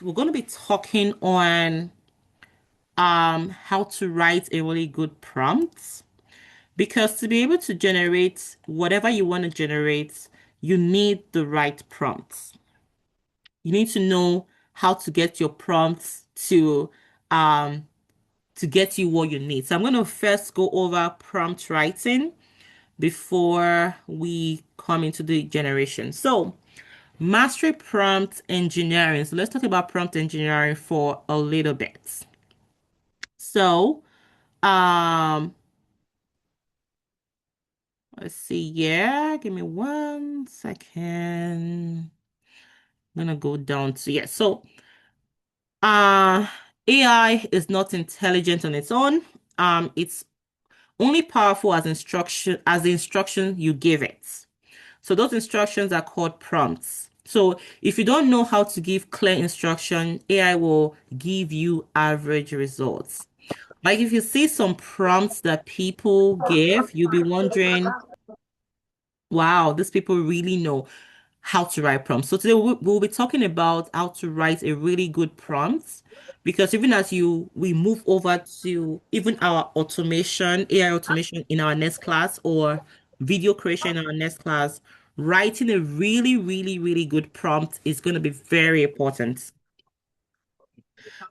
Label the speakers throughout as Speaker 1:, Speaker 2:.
Speaker 1: we're going to be talking on how to write a really good prompt. Because to be able to generate whatever you want to generate, you need the right prompts. You need to know how to get your prompts um to get you what you need. So I'm going to first go over prompt writing before we come into the generation. So mastery prompt engineering. So let's talk about prompt engineering for a little bit. So um let's see. Yeah, give me 1 second. I'm gonna go down to yeah. So uh AI is not intelligent on its own. It's only powerful as the instruction you give it. So those instructions are called prompts. So if you don't know how to give clear instruction, AI will give you average results. Like if you see some prompts that people give, you'll be wondering, wow, these people really know how to write prompts. So today we'll be talking about how to write a really good prompt because even as we move over to even our automation, AI automation in our next class or video creation in our next class, writing a really, really, really good prompt is going to be very important.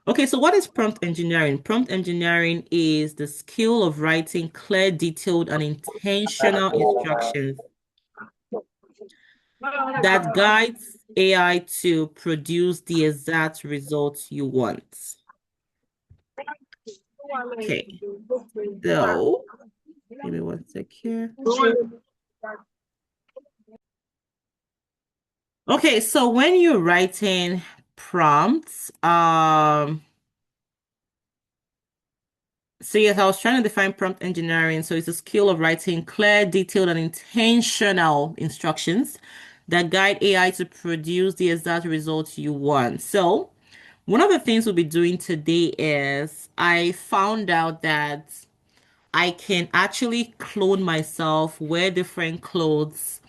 Speaker 1: Okay, so what is prompt engineering? Prompt engineering is the skill of writing clear, detailed, and intentional instructions that guides AI to produce the exact results you want. Okay, so give me 1 sec here. Okay, so when you're writing prompts, so yes, I was trying to define prompt engineering. So it's a skill of writing clear, detailed, and intentional instructions that guide AI to produce the exact results you want. So one of the things we'll be doing today is I found out that I can actually clone myself, wear different clothes.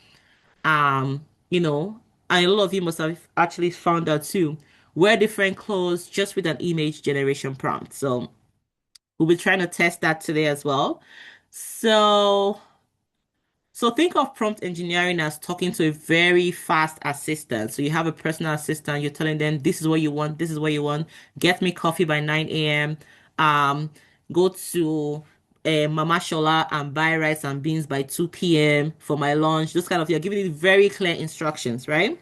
Speaker 1: You know, and a lot of you must have actually found out too. Wear different clothes just with an image generation prompt. So we'll be trying to test that today as well. So, so think of prompt engineering as talking to a very fast assistant. So you have a personal assistant, you're telling them this is what you want, this is what you want. Get me coffee by 9 a.m. Um, go to Mama Shola and buy rice and beans by 2 p.m. for my lunch. Those kind of you're giving it very clear instructions, right?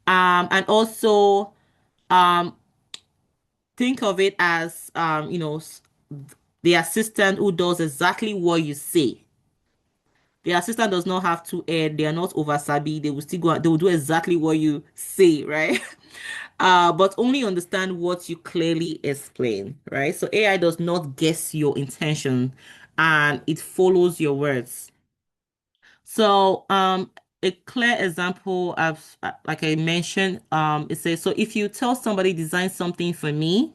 Speaker 1: And also um think of it as the assistant who does exactly what you say. The assistant does not have to add, they are not over sabi, they will still go, they will do exactly what you say, right? But only understand what you clearly explain, right? So AI does not guess your intention and it follows your words. So, a clear example of, like I mentioned, it says, so if you tell somebody design something for me,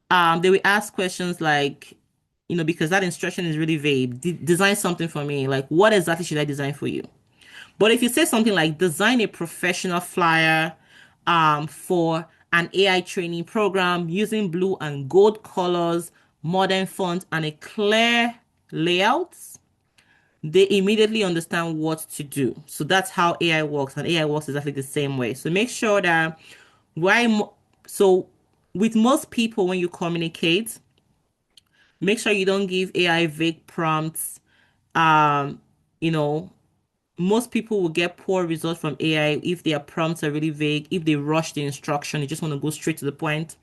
Speaker 1: they will ask questions like, because that instruction is really vague. Design something for me. Like, what exactly should I design for you? But if you say something like design a professional flyer for an AI training program using blue and gold colors, modern font, and a clear layout, they immediately understand what to do. So that's how AI works, and AI works exactly the same way. So make sure that why mo- so with most people when you communicate, make sure you don't give AI vague prompts. Um, you know, most people will get poor results from AI if their prompts are really vague, if they rush the instruction, they just want to go straight to the point.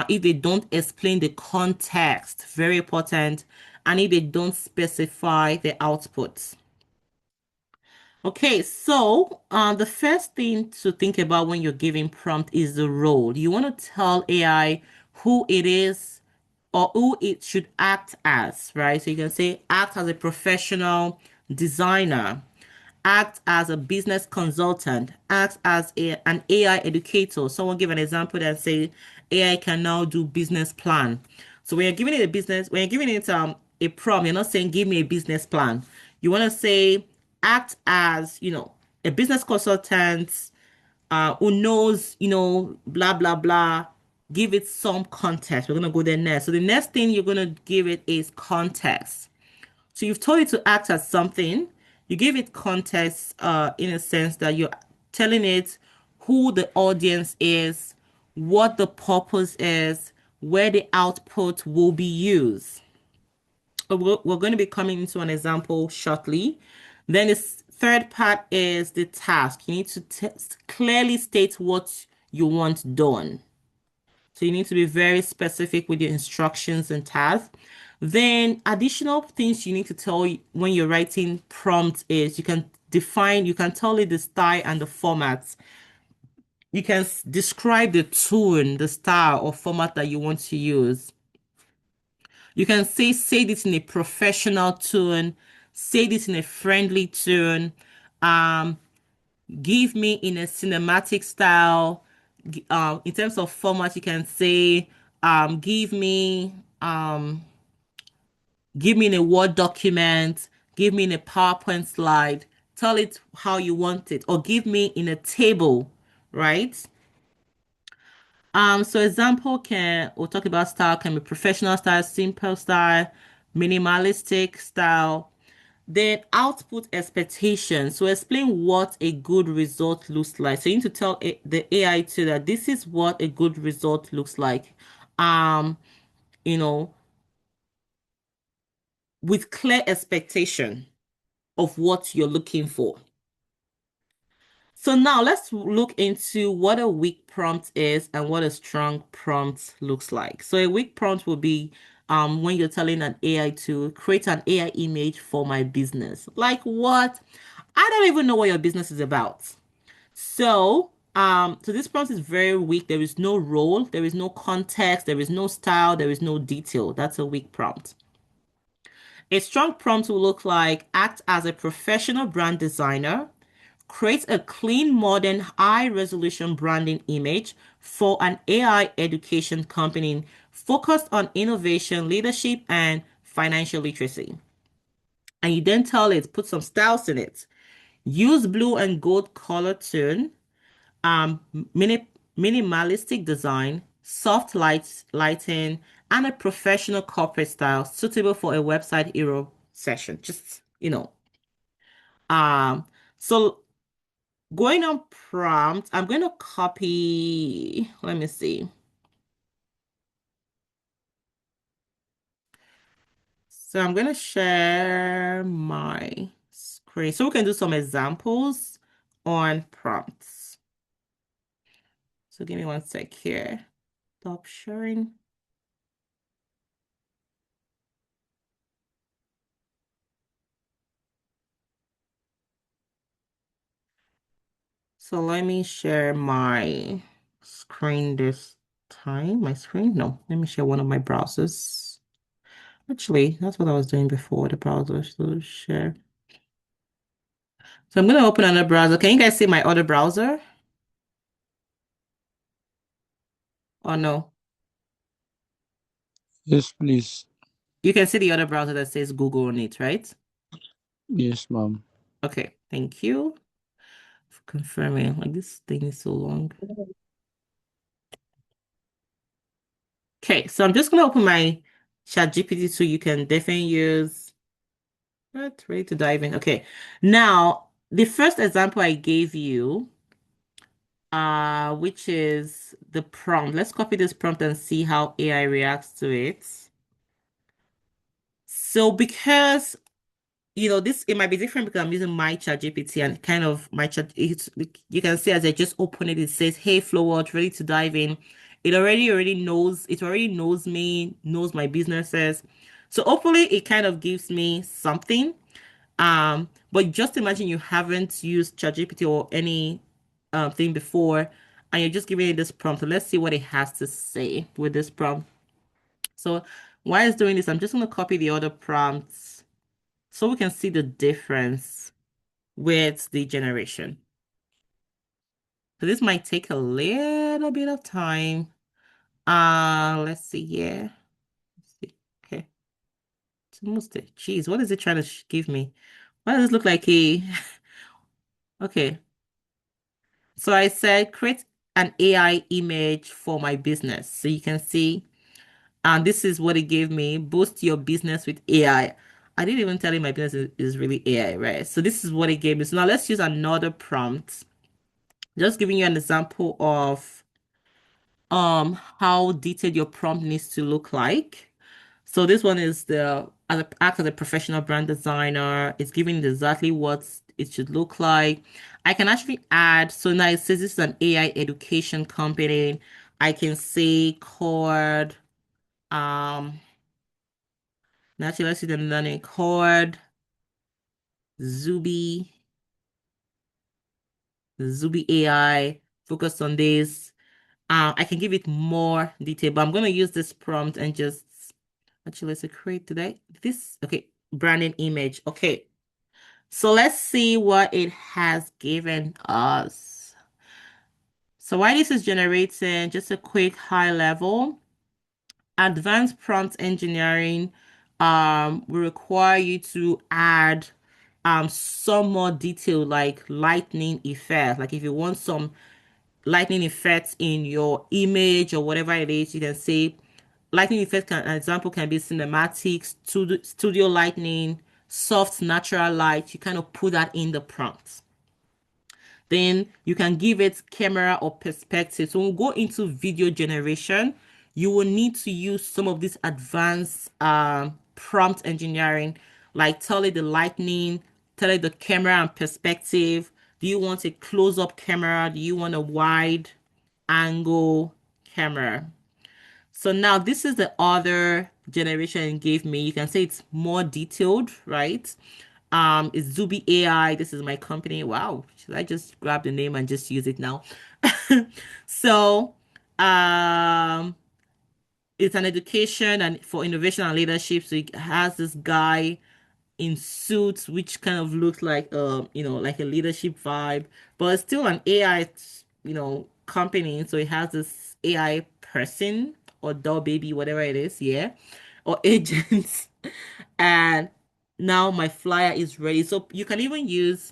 Speaker 1: If they don't explain the context, very important, and if they don't specify the outputs. Okay, so the first thing to think about when you're giving prompt is the role. You want to tell AI who it is or who it should act as, right? So you can say act as a professional designer, act as a business consultant, act as an AI educator. Someone give an example that say AI can now do business plan. So when you're giving it a business, when you're giving it a prompt, you're not saying give me a business plan. You want to say act as, a business consultant, who knows, blah, blah, blah. Give it some context. We're going to go there next. So the next thing you're going to give it is context. So you've told it to act as something. You give it context in a sense that you're telling it who the audience is, what the purpose is, where the output will be used. But we're going to be coming into an example shortly. Then the third part is the task. You need to clearly state what you want done. So you need to be very specific with your instructions and tasks. Then additional things you need to tell when you're writing prompts is you can tell it the style and the format. You can describe the tone, the style or format that you want to use. You can say this in a professional tone, say this in a friendly tone, um, give me in a cinematic style. In terms of format, you can say, give me, give me in a Word document, give me in a PowerPoint slide, tell it how you want it, or give me in a table, right? So example we'll talk about style can be professional style, simple style, minimalistic style. Then output expectations. So explain what a good result looks like. So you need to tell the AI too that this is what a good result looks like. Um, you know, with clear expectation of what you're looking for. So now let's look into what a weak prompt is and what a strong prompt looks like. So a weak prompt will be when you're telling an AI to create an AI image for my business. Like what? I don't even know what your business is about. So this prompt is very weak. There is no role, there is no context, there is no style, there is no detail. That's a weak prompt. A strong prompt will look like act as a professional brand designer, create a clean, modern, high-resolution branding image for an AI education company focused on innovation, leadership, and financial literacy. And you then tell it, put some styles in it. Use blue and gold color tone, um, mini minimalistic design, soft lighting, and a professional corporate style suitable for a website hero session. Um, so going on prompt, I'm going to copy, let me see. So I'm going to share my screen so we can do some examples on prompts. So give me one sec here. Stop sharing. So let me share my screen this time. My screen? No, let me share one of my browsers. Actually, that's what I was doing before the browser. So share. So I'm going to open another browser. Can you guys see my other browser? Or no?
Speaker 2: Yes, please.
Speaker 1: You can see the other browser that says Google on it, right?
Speaker 2: Yes, ma'am.
Speaker 1: Okay, thank you for confirming. Like this thing is so long. Okay, so I'm just going to open my ChatGPT so you can definitely use. Right, ready to dive in. Okay. Now, the first example I gave you, which is the prompt. Let's copy this prompt and see how AI reacts to it. So because this it might be different because I'm using my chat GPT and kind of my chat you can see as I just open it, it says, "Hey Flowart, ready to dive in." It already knows me, knows my businesses. So hopefully it kind of gives me something. But just imagine you haven't used ChatGPT or any thing before, and you're just giving it this prompt. So let's see what it has to say with this prompt. So while it's doing this, I'm just going to copy the other prompts so we can see the difference with the generation. So this might take a little bit of time. Let's see here. Let's see. Okay. It's almost there. Jeez, what is it trying to give me? Why does this look like a okay. So I said, create an AI image for my business. So you can see, and this is what it gave me, boost your business with AI. I didn't even tell you my business is really AI, right? So this is what it gave me. So now let's use another prompt. Just giving you an example of how detailed your prompt needs to look like. So this one is the act as a professional brand designer. It's giving exactly what it should look like. I can actually add, so now it says this is an AI education company. I can say Cord, um, naturally let's see the learning Cord, Zuby, Zuby AI, focus on this. I can give it more detail, but I'm going to use this prompt and just actually let's create today. This, okay, branding image. Okay. So let's see what it has given us. So while this is generating, just a quick high level, advanced prompt engineering will require you to add some more detail like lightning effect. Like if you want some lightning effects in your image or whatever it is, you can say lightning effect can an example can be cinematics, studio lightning, soft natural light. You kind of put that in the prompt. Then you can give it camera or perspective. So when we go into video generation, you will need to use some of this advanced prompt engineering, like tell it the lightning, tell it the camera and perspective. Do you want a close-up camera? Do you want a wide angle camera? So now this is the other generation it gave me. You can say it's more detailed, right? It's Zuby AI. This is my company. Wow. Should I just grab the name and just use it now? So, um, it's an education and for innovation and leadership. So it has this guy in suits, which kind of looks like like a leadership vibe, but it's still an AI, company. So it has this AI person or doll baby, whatever it is, yeah, or agents. And now my flyer is ready. So you can even use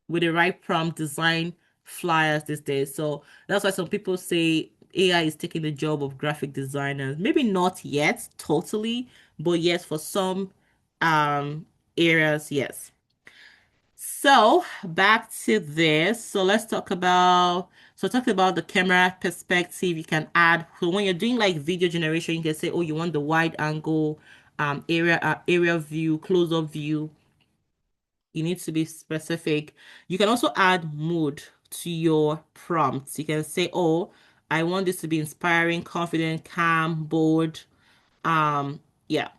Speaker 1: with the right prompt design flyers these days. So that's why some people say AI is taking the job of graphic designers. Maybe not yet totally, but yes, for some um areas, yes. So back to this. So let's talk about talk about the camera perspective. You can add so when you're doing like video generation, you can say, oh, you want the wide angle area view, close up view. You need to be specific. You can also add mood to your prompts. You can say, oh, I want this to be inspiring, confident, calm, bold. Yeah.